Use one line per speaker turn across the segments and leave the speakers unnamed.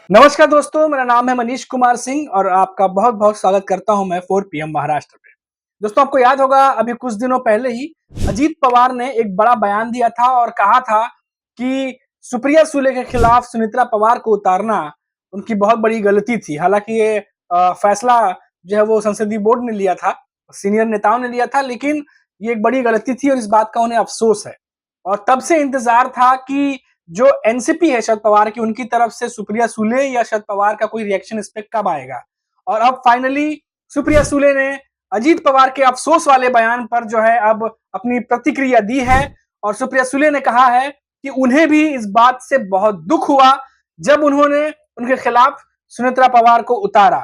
नमस्कार दोस्तों, मेरा नाम है मनीष कुमार सिंह और आपका बहुत बहुत स्वागत करता हूं मैं 4 पीएम महाराष्ट्र पे। दोस्तों, आपको याद होगा अभी कुछ दिनों पहले ही अजीत पवार ने एक बड़ा बयान दिया था और कहा था कि सुप्रिया सुले के खिलाफ सुनेत्रा पवार को उतारना उनकी बहुत बड़ी गलती थी। हालांकि ये फैसला जो है वो संसदीय बोर्ड ने लिया था, सीनियर नेताओं ने लिया था, लेकिन ये एक बड़ी गलती थी और इस बात का उन्हें अफसोस है। और तब से इंतजार था कि जो एनसीपी है शरद पवार की, उनकी तरफ से सुप्रिया सुले या शरद पवार का कोई रिएक्शन इस पे कब आएगा। और अब फाइनली सुप्रिया सुले ने अजीत पवार के अफसोस वाले बयान पर जो है अब अपनी प्रतिक्रिया दी है और सुप्रिया सुले ने कहा है कि उन्हें भी इस बात से बहुत दुख हुआ जब उन्होंने उनके खिलाफ सुनेत्रा पवार को उतारा।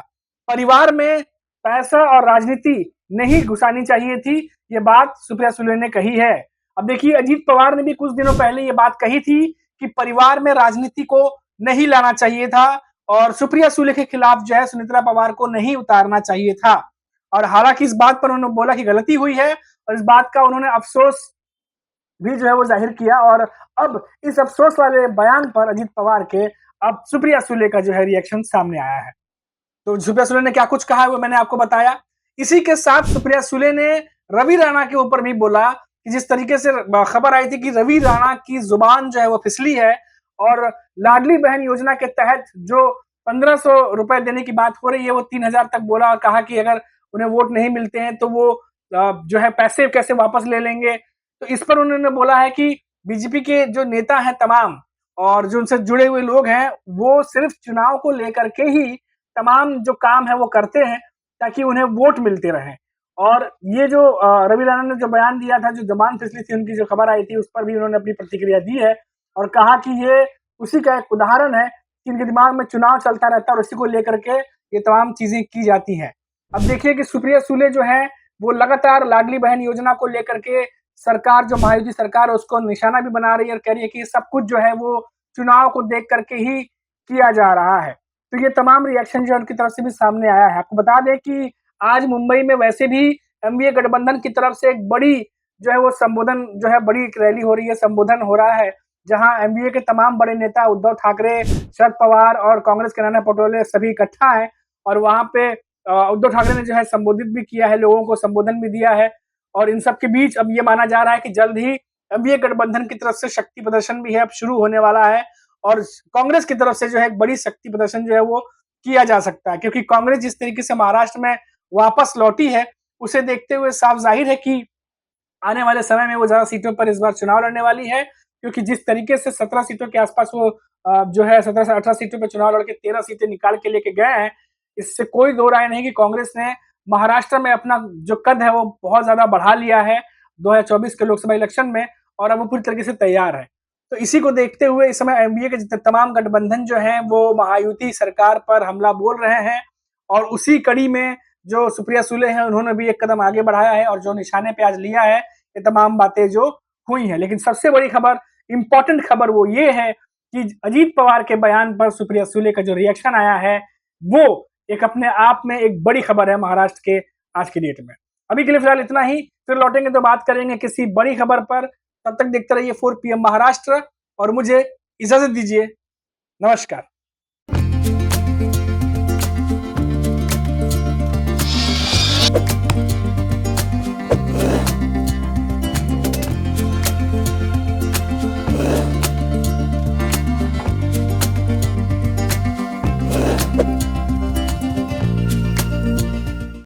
परिवार में पैसा और राजनीति नहीं घुसानी चाहिए थी, ये बात सुप्रिया सुले ने कही है। अब देखिए, अजीत पवार ने भी कुछ दिनों पहले ये बात कही थी कि परिवार में राजनीति को नहीं लाना चाहिए था और सुप्रिया सुले के खिलाफ जो है सुनेत्रा पवार को नहीं उतारना चाहिए था। और हालांकि इस बात पर उन्होंने बोला कि गलती हुई है और इस बात का उन्होंने अफसोस भी जो है वो जाहिर किया। और अब इस अफसोस वाले बयान पर अजीत पवार के अब सुप्रिया सुले का जो है रिएक्शन सामने आया है। तो सुप्रिया सुले ने क्या कुछ कहा है वो मैंने आपको बताया। इसी के साथ सुप्रिया सुले ने रवि राणा के ऊपर भी बोला कि जिस तरीके से खबर आई थी कि रवि राणा की जुबान जो है वो फिसली है और लाडली बहन योजना के तहत जो 1500 रुपए देने की बात हो रही है वो 3000 तक बोला और कहा कि अगर उन्हें वोट नहीं मिलते हैं तो वो जो है पैसे कैसे वापस ले लेंगे। तो इस पर उन्होंने बोला है कि बीजेपी के जो नेता हैं तमाम और जो उनसे जुड़े हुए लोग हैं वो सिर्फ चुनाव को लेकर के ही तमाम जो काम है वो करते हैं ताकि उन्हें वोट मिलते रहें। और ये जो रवि राणा ने जो बयान दिया था, जो जबान फिसली थी उनकी जो खबर आई थी, उस पर भी उन्होंने अपनी प्रतिक्रिया दी है और कहा कि ये उसी का एक उदाहरण है कि इनके दिमाग में चुनाव चलता रहता है और उसी को लेकर के ये तमाम चीजें की जाती हैं। अब देखिए कि सुप्रिया सुले जो है वो लगातार लाडली बहन योजना को लेकर के सरकार, जो महायुति सरकार है, उसको निशाना भी बना रही है और कह रही है कि ये सब कुछ जो है वो चुनाव को देख करके ही किया जा रहा है। तो ये तमाम रिएक्शन जो है उनकी तरफ से भी सामने आया है। आपको बता दें कि आज मुंबई में वैसे भी एमवीए गठबंधन की तरफ से एक बड़ी जो है वो संबोधन जो है बड़ी एक रैली हो रही है, संबोधन हो रहा है, जहां एमवीए के तमाम बड़े नेता उद्धव ठाकरे, शरद पवार और कांग्रेस के नाना पटोले सभी इकट्ठा हैं। और वहां पे उद्धव ठाकरे ने जो है संबोधित भी किया है, लोगों को संबोधन भी दिया है। और इन सब के बीच अब ये माना जा रहा है कि जल्द ही एमवीए गठबंधन की तरफ से शक्ति प्रदर्शन भी है, अब शुरू होने वाला है और कांग्रेस की तरफ से जो है एक बड़ी शक्ति प्रदर्शन जो है वो किया जा सकता है, क्योंकि कांग्रेस जिस तरीके से महाराष्ट्र में वापस लौटी है उसे देखते हुए साफ जाहिर है कि आने वाले समय में वो ज्यादा सीटों पर इस बार चुनाव लड़ने वाली है। क्योंकि जिस तरीके से 17 सीटों के आसपास वो जो है 17 से 18 सीटों पर चुनाव लड़के 13 सीटें निकाल के लेके गए हैं, इससे कोई दो राय नहीं कि कांग्रेस ने महाराष्ट्र में अपना जो कद है वो बहुत ज्यादा बढ़ा लिया है 2024 के लोकसभा इलेक्शन में और अब वो पूरी तरीके से तैयार है। तो इसी को देखते हुए इस समय एमवीए के जितने तमाम गठबंधन जो हैं वो महायुति सरकार पर हमला बोल रहे हैं और उसी कड़ी में जो सुप्रिया सुले हैं उन्होंने भी एक कदम आगे बढ़ाया है और जो निशाने पे आज लिया है ये तमाम बातें जो हुई हैं। लेकिन सबसे बड़ी खबर, इंपॉर्टेंट खबर वो ये है कि अजीत पवार के बयान पर सुप्रिया सुले का जो रिएक्शन आया है वो एक अपने आप में एक बड़ी खबर है महाराष्ट्र के आज की डेट में। अभी के लिए फिलहाल इतना ही, फिर लौटेंगे तो बात करेंगे किसी बड़ी खबर पर। तब तक देखते रहिए 4 पीएम महाराष्ट्र और मुझे इजाजत दीजिए। नमस्कार।